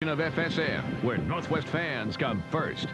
edition of FSN, where Northwest fans come first.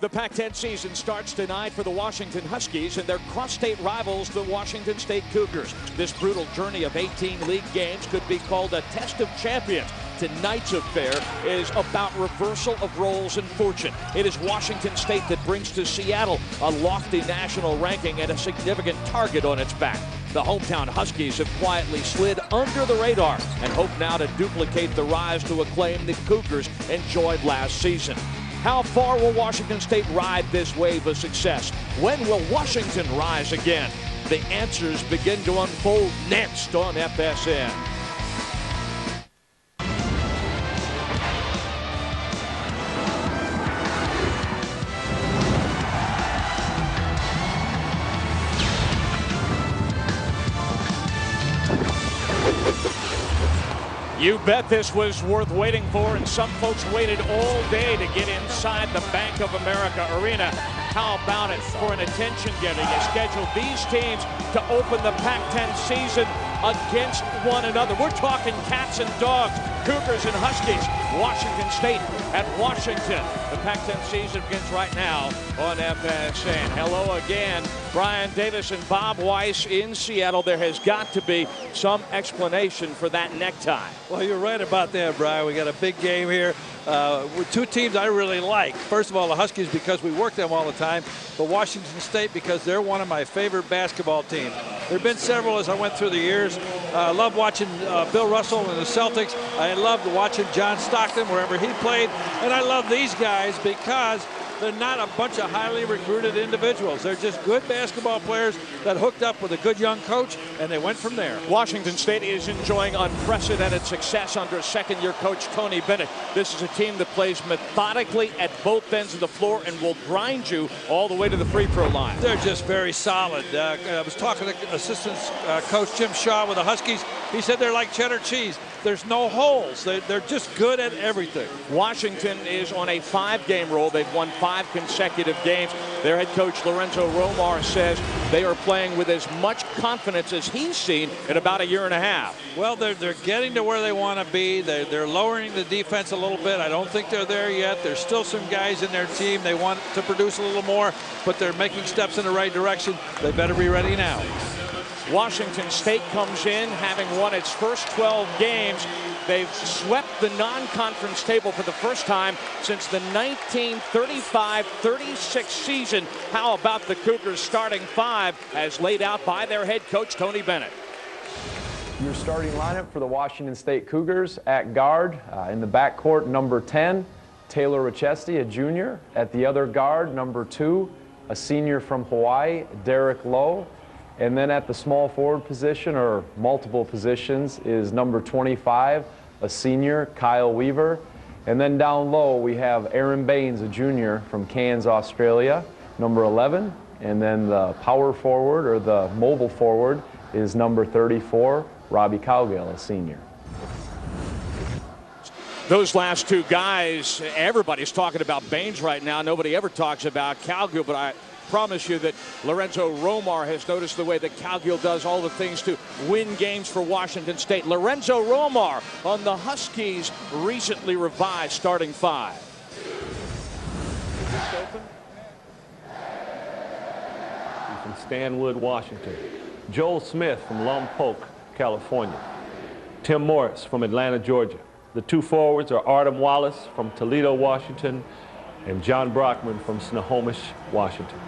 The Pac-10 season starts tonight for the Washington Huskies and their cross-state rivals, the Washington State Cougars. This brutal journey of 18 league games could be called a test of champions. Tonight's affair is about reversal of roles and fortune. It is Washington State that brings to Seattle a lofty national ranking and a significant target on its back. The hometown Huskies have quietly slid under the radar and hope now to duplicate the rise to acclaim the Cougars enjoyed last season. How far will Washington State ride this wave of success? When will Washington rise again? The answers begin to unfold next on FSN. You bet this was worth waiting for, and some folks waited all day to get inside the Bank of America Arena. How about it for an attention-getter? You scheduled these teams to open the Pac-10 season against one another. We're talking cats and dogs, Cougars and Huskies, Washington State at Washington. The Pac-10 season begins right now on FSN. Hello again, Brian Davis and Bob Weiss in Seattle. There has got to be some explanation for that necktie. Well, you're right about that, Brian. We got a big game here with two teams I really like. First of all, the Huskies because we work them all the time, but Washington State because they're one of my favorite basketball teams. There have been several as I went through the years. I love watching Bill Russell and the Celtics. I loved watching John Stockton wherever he played. And I love these guys because they're not a bunch of highly recruited individuals. They're just good basketball players that hooked up with a good young coach, and they went from there. Washington State is enjoying unprecedented success under second-year coach Tony Bennett. This is a team that plays methodically at both ends of the floor and will grind you all the way to the free throw line. They're just very solid. I was talking to assistant coach Jim Shaw with the Huskies. He said they're like cheddar cheese. There's no holes. They're just good at everything. Washington is on a 5-game roll. They've won 5 consecutive games. Their head coach Lorenzo Romar says they are playing with as much confidence as he's seen in about a year and a half. Well, they're getting to where they want to be. They're lowering the defense a little bit. I don't think they're there yet. There's still some guys in their team. They want to produce a little more, but they're making steps in the right direction. They better be ready now. Washington State comes in having won its first 12 games. They've swept the non-conference table for the first time since the 1935-36 season. How about the Cougars starting 5 as laid out by their head coach Tony Bennett? Your starting lineup for the Washington State Cougars: at guard, in the backcourt, number 10, Taylor Richesti, a junior. At the other guard, number 2, a senior from Hawaii, Derek Lowe. And then at the small forward position, or multiple positions, is number 25, a senior, Kyle Weaver. And then down low, we have Aaron Baines, a junior from Cairns, Australia, number 11. And then the power forward, or the mobile forward, is number 34, Robbie Cowgill, a senior. Those last two guys, everybody's talking about Baines right now. Nobody ever talks about Cowgill, but I promise you that Lorenzo Romar has noticed the way that Cowgill does all the things to win games for Washington State. Lorenzo Romar on the Huskies' recently revised starting 5. From Stanwood, Washington. Joel Smith from Lompoc, California. Tim Morris from Atlanta, Georgia. The 2 forwards are Artem Wallace from Toledo, Washington, and John Brockman from Snohomish, Washington.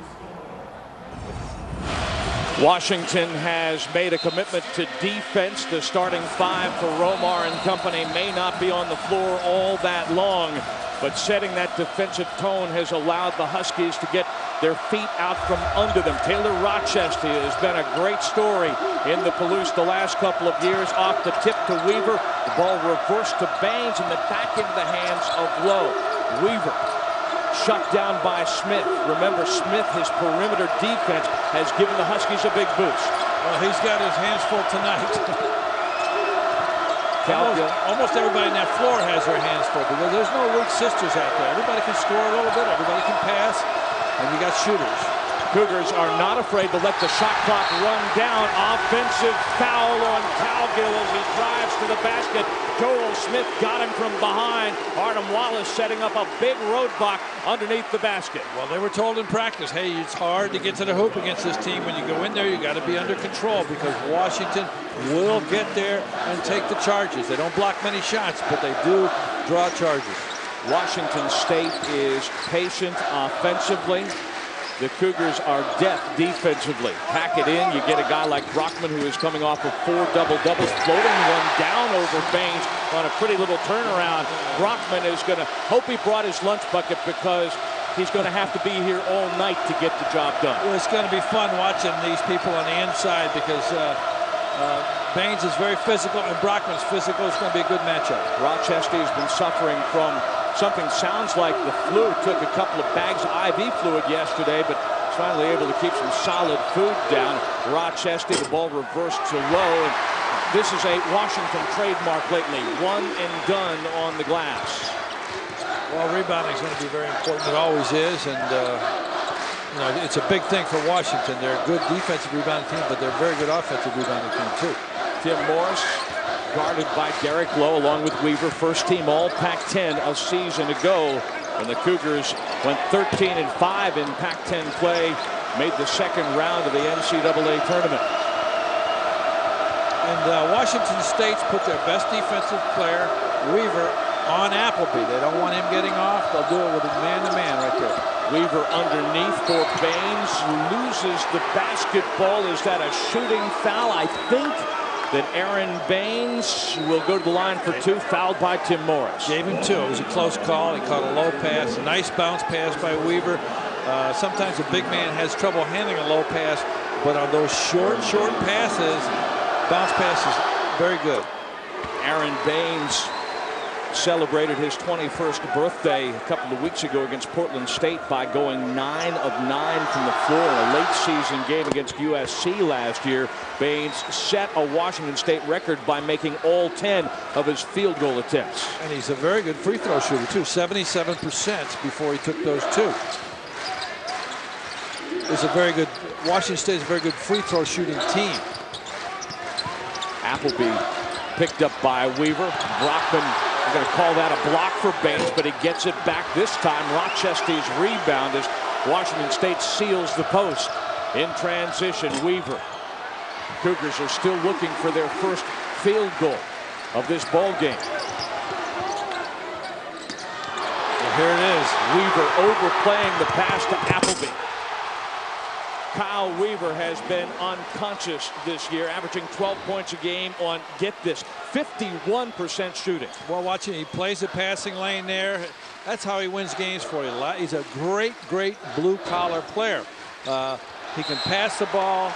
Washington has made a commitment to defense. The starting 5 for Romar and company may not be on the floor all that long, but setting that defensive tone has allowed the Huskies to get their feet out from under them. Taylor Rochester has been a great story in the Palouse the last couple of years. Off the tip to Weaver. The ball reversed to Baines and then back into the hands of Lowe. Weaver shut down by Smith. Remember, Smith, his perimeter defense, has given the Huskies a big boost. Well, he's got his hands full tonight. Almost everybody on that floor has their hands full because there's no weak sisters out there. Everybody can score a little bit. Everybody can pass. And you got shooters. Cougars are not afraid to let the shot clock run down. Offensive foul on Cowgill as he drives to the basket. Joel Smith got him from behind. Artem Wallace setting up a big roadblock underneath the basket. Well, they were told in practice, hey, it's hard to get to the hoop against this team. When you go in there, you got to be under control because Washington will get there and take the charges. They don't block many shots, but they do draw charges. Washington State is patient offensively. The Cougars are deft defensively. Pack it in. You get a guy like Brockman who is coming off of 4 double-doubles, floating one down over Baines on a pretty little turnaround. Brockman is going to hope he brought his lunch bucket because he's going to have to be here all night to get the job done. Well, it's going to be fun watching these people on the inside because Baines is very physical and Brockman's physical. It's going to be a good matchup. Rochester has been suffering from something sounds like the flu. Took a couple of bags of IV fluid yesterday, but finally able to keep some solid food down. Rochester, the ball reversed to Lowe. And this is a Washington trademark lately. One and done on the glass. Well, rebounding is going to be very important. It always is. And, you know, it's a big thing for Washington. They're a good defensive rebounding team, but they're a very good offensive rebounding team, too. Tim Morris, guarded by Derek Lowe along with Weaver, first team all Pac-10 a season ago. And the Cougars went 13-5 in Pac-10 play, made the second round of the NCAA tournament. And Washington State's put their best defensive player, Weaver, on Appleby. They don't want him getting off. They'll do it with a man-to-man right there. Weaver underneath for Baines, loses the basketball. Is that a shooting foul? I think that Aaron Baines will go to the line for 2, fouled by Tim Morris. Gave him 2. It was a close call. He caught a low pass. A nice bounce pass by Weaver. Sometimes a big man has trouble handling a low pass, but on those short passes, bounce pass is very good. Aaron Baines celebrated his 21st birthday a couple of weeks ago against Portland State by going 9 of 9 from the floor in a late season game against USC last year. Baines set a Washington State record by making all 10 of his field goal attempts. And he's a very good free throw shooter too, 77% before he took those 2. It's a very good, Washington State is a very good free throw shooting team. Appleby picked up by Weaver. Brockman, I'm going to call that a block for Baines, but he gets it back this time. Rochester's rebound as Washington State seals the post. In transition, Weaver. Cougars are still looking for their first field goal of this ball game. And here it is. Weaver overplaying the pass to Appleby. Kyle Weaver has been unconscious this year, averaging 12 points a game on, get this, 51% shooting. Well, watching, he plays the passing lane there. That's how he wins games for you. He's a great blue-collar player. He can pass the ball.